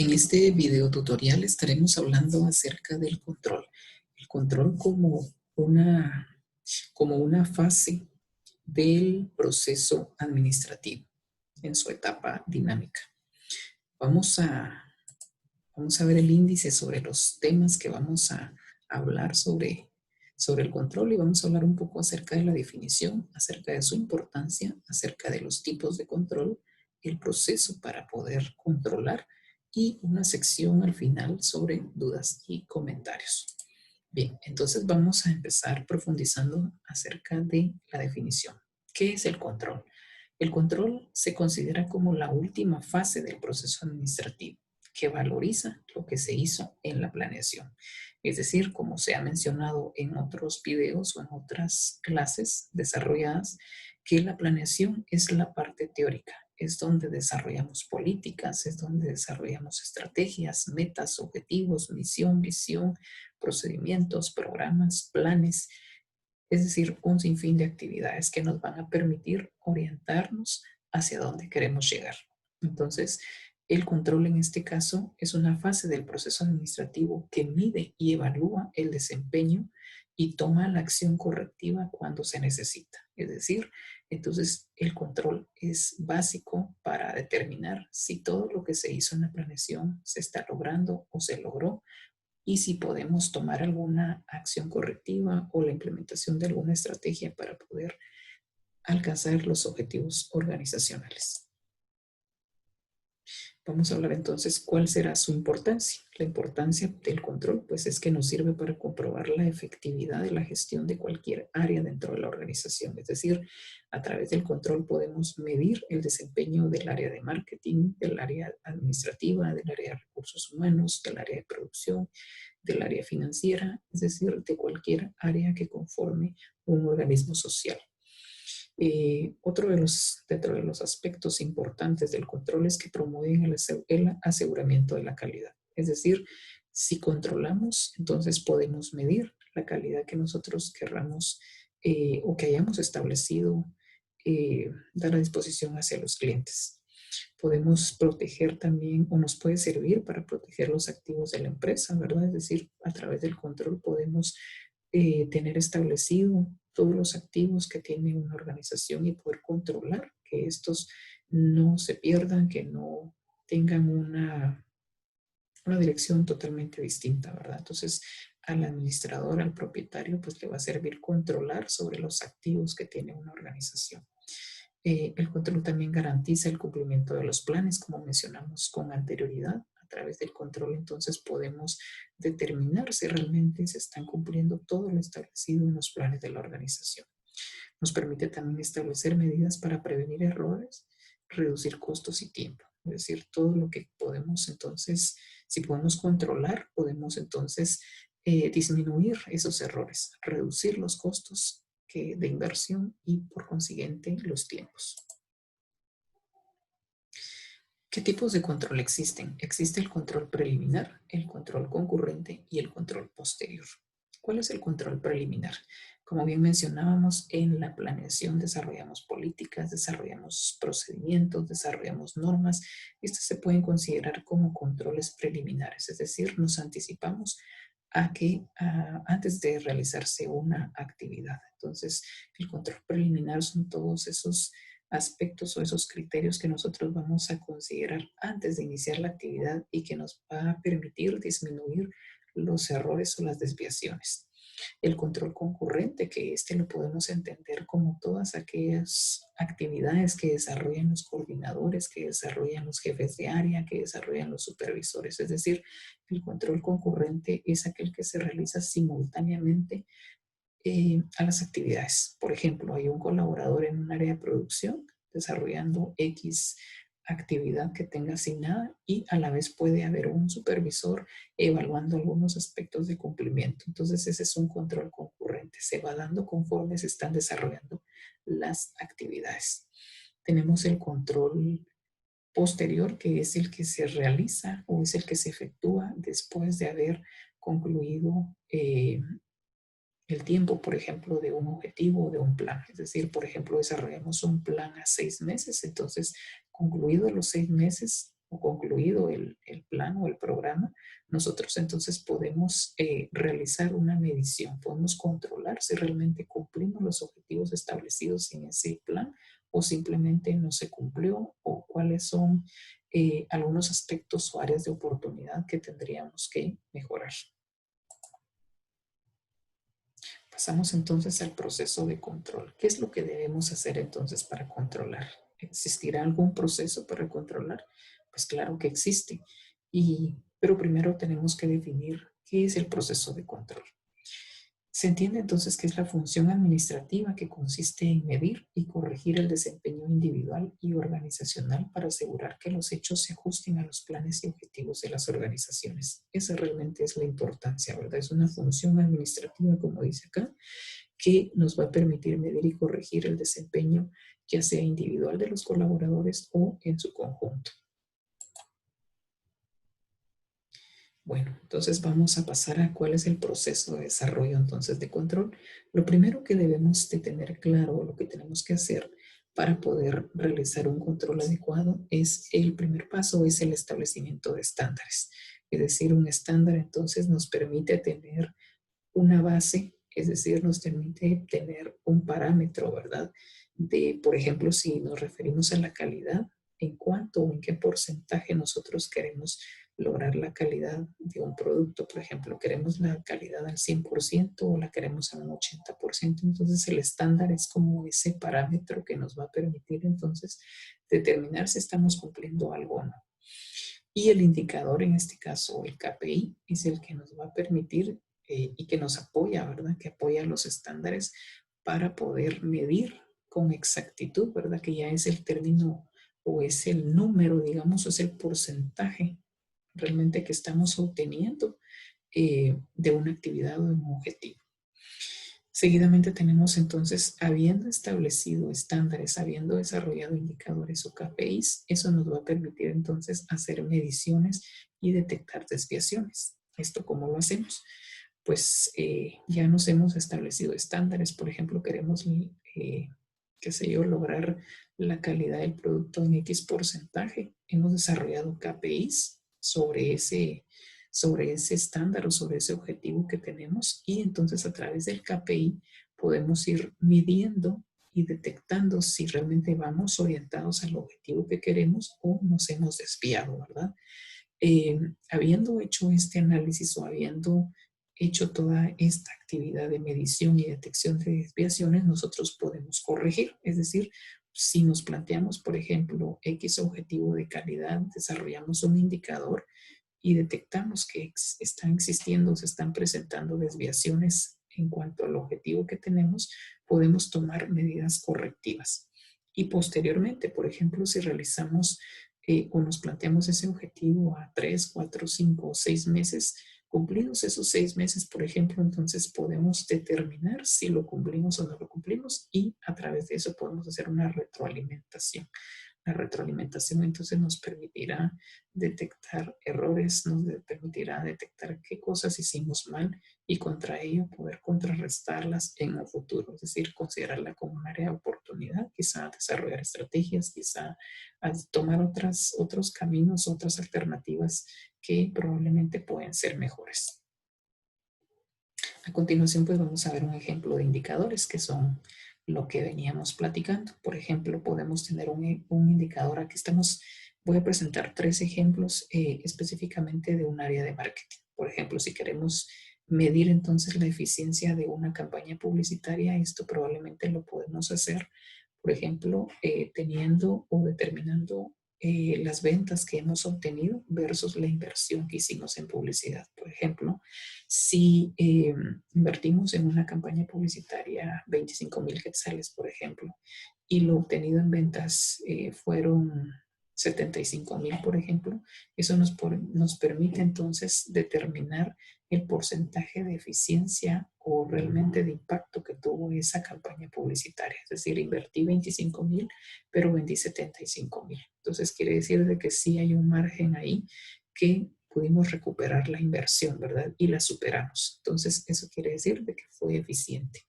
En este video tutorial estaremos hablando acerca del control. El control como una fase del proceso administrativo en su etapa dinámica. Vamos a ver el índice sobre los temas que vamos a hablar sobre el control y vamos a hablar un poco acerca de la definición, acerca de su importancia, acerca de los tipos de control, el proceso para poder controlar y una sección al final sobre dudas y comentarios. Bien, entonces vamos a empezar profundizando acerca de la definición. ¿Qué es el control? El control se considera como la última fase del proceso administrativo que valoriza lo que se hizo en la planeación. Es decir, como se ha mencionado en otros videos o en otras clases desarrolladas, que la planeación es la parte teórica, es donde desarrollamos políticas, es donde desarrollamos estrategias, metas, objetivos, misión, visión, procedimientos, programas, planes, es decir, un sinfín de actividades que nos van a permitir orientarnos hacia dónde queremos llegar. Entonces, el control en este caso es una fase del proceso administrativo que mide y evalúa el desempeño y toma la acción correctiva cuando se necesita. Es decir, entonces el control es básico para determinar si todo lo que se hizo en la planeación se está logrando o se logró y si podemos tomar alguna acción correctiva o la implementación de alguna estrategia para poder alcanzar los objetivos organizacionales. Vamos a hablar entonces cuál será su importancia. La importancia del control pues es que nos sirve para comprobar la efectividad de la gestión de cualquier área dentro de la organización. Es decir, a través del control podemos medir el desempeño del área de marketing, del área administrativa, del área de recursos humanos, del área de producción, del área financiera, es decir, de cualquier área que conforme un organismo social. Dentro de los aspectos importantes del control es que promueven el aseguramiento de la calidad. Es decir, si controlamos, entonces podemos medir la calidad que nosotros querramos o que hayamos establecido, dar a disposición hacia los clientes. Podemos proteger también, o nos puede servir para proteger los activos de la empresa, ¿verdad? Es decir, a través del control podemos tener establecido todos los activos que tiene una organización y poder controlar que estos no se pierdan, que no tengan una dirección totalmente distinta, ¿verdad? Entonces, al administrador, al propietario, pues le va a servir controlar sobre los activos que tiene una organización. El control también garantiza el cumplimiento de los planes, como mencionamos con anterioridad. A través del control, entonces, podemos determinar si realmente se están cumpliendo todo lo establecido en los planes de la organización. Nos permite también establecer medidas para prevenir errores, reducir costos y tiempo. Es decir, todo lo que podemos entonces, si podemos controlar, podemos entonces disminuir esos errores, reducir los costos de inversión y por consiguiente los tiempos. ¿Qué tipos de control existen? Existe el control preliminar, el control concurrente y el control posterior. ¿Cuál es el control preliminar? Como bien mencionábamos, en la planeación desarrollamos políticas, desarrollamos procedimientos, desarrollamos normas. Estos se pueden considerar como controles preliminares, es decir, nos anticipamos a que antes de realizarse una actividad. Entonces, el control preliminar son todos esos aspectos o esos criterios que nosotros vamos a considerar antes de iniciar la actividad y que nos va a permitir disminuir los errores o las desviaciones. El control concurrente, que lo podemos entender como todas aquellas actividades que desarrollan los coordinadores, que desarrollan los jefes de área, que desarrollan los supervisores. Es decir, el control concurrente es aquel que se realiza simultáneamente a las actividades. Por ejemplo, hay un colaborador en un área de producción desarrollando X actividad que tenga asignada y a la vez puede haber un supervisor evaluando algunos aspectos de cumplimiento. Entonces ese es un control concurrente. Se va dando conforme se están desarrollando las actividades. Tenemos el control posterior, que es el que se realiza o es el que se efectúa después de haber concluido el tiempo, por ejemplo, de un objetivo o de un plan. Es decir, por ejemplo, desarrollamos un plan a 6 meses, entonces, concluidos los 6 meses, o concluido el plan o el programa, nosotros entonces podemos realizar una medición, podemos controlar si realmente cumplimos los objetivos establecidos en ese plan o simplemente no se cumplió o cuáles son algunos aspectos o áreas de oportunidad que tendríamos que mejorar. Pasamos entonces al proceso de control. ¿Qué es lo que debemos hacer entonces para controlar? ¿Existirá algún proceso para controlar? Pues claro que existe. Pero primero tenemos que definir qué es el proceso de control. Se entiende entonces que es la función administrativa que consiste en medir y corregir el desempeño individual y organizacional para asegurar que los hechos se ajusten a los planes y objetivos de las organizaciones. Esa realmente es la importancia, ¿verdad? Es una función administrativa, como dice acá, que nos va a permitir medir y corregir el desempeño, ya sea individual de los colaboradores o en su conjunto. Bueno, entonces vamos a pasar a cuál es el proceso de desarrollo entonces de control. Lo primero que debemos de tener claro, lo que tenemos que hacer para poder realizar un control adecuado es el primer paso, es el establecimiento de estándares. Es decir, un estándar entonces nos permite tener una base, es decir, nos permite tener un parámetro, ¿verdad? De, por ejemplo, si nos referimos a la calidad, en cuánto o en qué porcentaje nosotros queremos lograr la calidad de un producto. Por ejemplo, queremos la calidad al 100% o la queremos a un 80%. Entonces, el estándar es como ese parámetro que nos va a permitir entonces determinar si estamos cumpliendo algo o no. Y el indicador, en este caso el KPI, es el que nos va a permitir y que nos apoya, ¿verdad? Que apoya los estándares para poder medir con exactitud, ¿verdad? Que ya es el término o es el número, digamos, o es el porcentaje realmente que estamos obteniendo de una actividad o de un objetivo. Seguidamente tenemos entonces, habiendo establecido estándares, habiendo desarrollado indicadores o KPIs, eso nos va a permitir entonces hacer mediciones y detectar desviaciones. ¿Esto cómo lo hacemos? Pues ya nos hemos establecido estándares, por ejemplo, queremos, qué sé yo, lograr la calidad del producto en X porcentaje. Hemos desarrollado KPIs sobre ese estándar o sobre ese objetivo que tenemos y entonces a través del KPI podemos ir midiendo y detectando si realmente vamos orientados al objetivo que queremos o nos hemos desviado, ¿verdad? Habiendo hecho este análisis o habiendo hecho toda esta actividad de medición y detección de desviaciones, nosotros podemos corregir. Es decir, si nos planteamos, por ejemplo, X objetivo de calidad, desarrollamos un indicador y detectamos que están existiendo, se están presentando desviaciones en cuanto al objetivo que tenemos, podemos tomar medidas correctivas. Y posteriormente, por ejemplo, si realizamos o nos planteamos ese objetivo a 3, 4, 5 o 6 meses, cumplidos esos 6 meses, por ejemplo, entonces podemos determinar si lo cumplimos o no lo cumplimos y a través de eso podemos hacer una retroalimentación. La retroalimentación entonces nos permitirá detectar errores, nos permitirá detectar qué cosas hicimos mal y contra ello poder contrarrestarlas en un futuro, es decir, considerarla como un área de oportunidad, quizá desarrollar estrategias, quizá tomar otros caminos, otras alternativas que probablemente pueden ser mejores. A continuación, pues vamos a ver un ejemplo de indicadores que son lo que veníamos platicando. Por ejemplo, podemos tener un indicador. Aquí voy a presentar 3 ejemplos específicamente de un área de marketing. Por ejemplo, si queremos medir entonces la eficiencia de una campaña publicitaria, esto probablemente lo podemos hacer, por ejemplo, teniendo o determinando las ventas que hemos obtenido versus la inversión que hicimos en publicidad. Por ejemplo, si invertimos en una campaña publicitaria 25,000 quetzales, por ejemplo, y lo obtenido en ventas fueron 75,000, por ejemplo, eso nos permite entonces determinar el porcentaje de eficiencia o realmente de impacto que tuvo esa campaña publicitaria. Es decir, invertí 25,000, pero vendí 75,000. Entonces quiere decir de que sí hay un margen ahí que pudimos recuperar la inversión, ¿verdad? Y la superamos. Entonces eso quiere decir de que fue eficiente.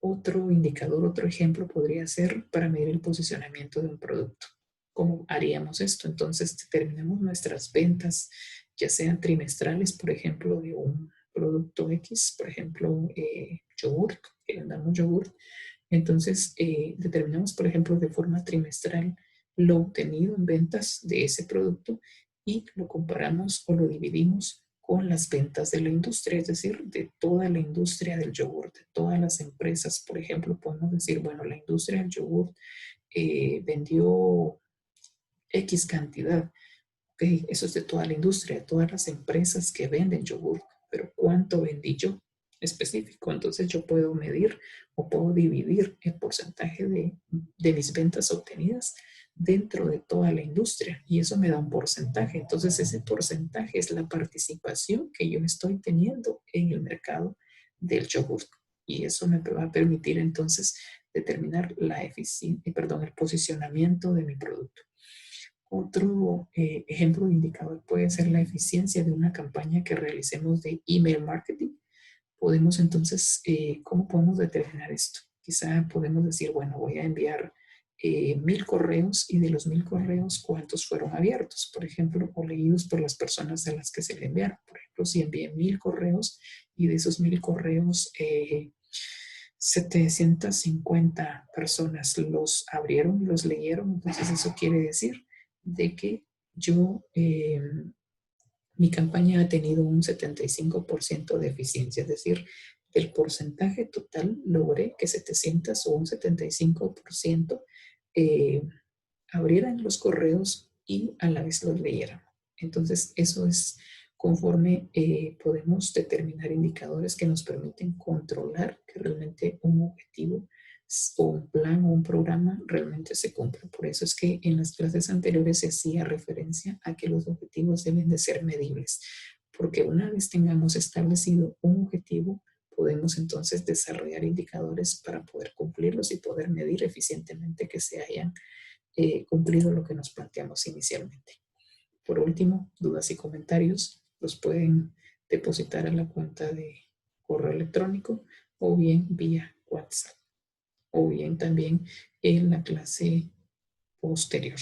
Otro indicador, otro ejemplo podría ser para medir el posicionamiento de un producto. ¿Cómo haríamos esto? Entonces determinamos nuestras ventas, ya sean trimestrales, por ejemplo, de un producto X, por ejemplo, yogur, que vendamos yogur. Entonces determinamos, por ejemplo, de forma trimestral lo obtenido en ventas de ese producto y lo comparamos o lo dividimos con las ventas de la industria, es decir, de toda la industria del yogur, de todas las empresas. Por ejemplo, podemos decir, bueno, la industria del yogur vendió X cantidad. Ok, eso es de toda la industria, de todas las empresas que venden yogur, pero ¿cuánto vendí yo específico? Entonces yo puedo medir o puedo dividir el porcentaje de mis ventas obtenidas dentro de toda la industria y eso me da un porcentaje. Entonces ese porcentaje es la participación que yo estoy teniendo en el mercado del yogur y eso me va a permitir entonces determinar la perdón, el posicionamiento de mi producto. Otro ejemplo de indicador puede ser la eficiencia de una campaña que realicemos de email marketing. Podemos entonces, ¿cómo podemos determinar esto? Quizá podemos decir, bueno, voy a enviar 1000 correos y de los 1000 correos, ¿cuántos fueron abiertos? Por ejemplo, o leídos por las personas a las que se le enviaron. Por ejemplo, si envié 1000 correos y de esos 1000 correos, 750 personas los abrieron y los leyeron, entonces eso quiere decir de que yo, mi campaña ha tenido un 75% de eficiencia, es decir, del porcentaje total logré que 700 o un 75% abrieran los correos y a la vez los leyeran. Entonces, eso es conforme podemos determinar indicadores que nos permiten controlar que realmente un objetivo o un plan o un programa realmente se cumpla. Por eso es que en las clases anteriores se hacía referencia a que los objetivos deben de ser medibles, porque una vez tengamos establecido un objetivo, podemos entonces desarrollar indicadores para poder cumplirlos y poder medir eficientemente que se hayan cumplido lo que nos planteamos inicialmente. Por último, dudas y comentarios los pueden depositar a la cuenta de correo electrónico o bien vía WhatsApp o bien también en la clase posterior.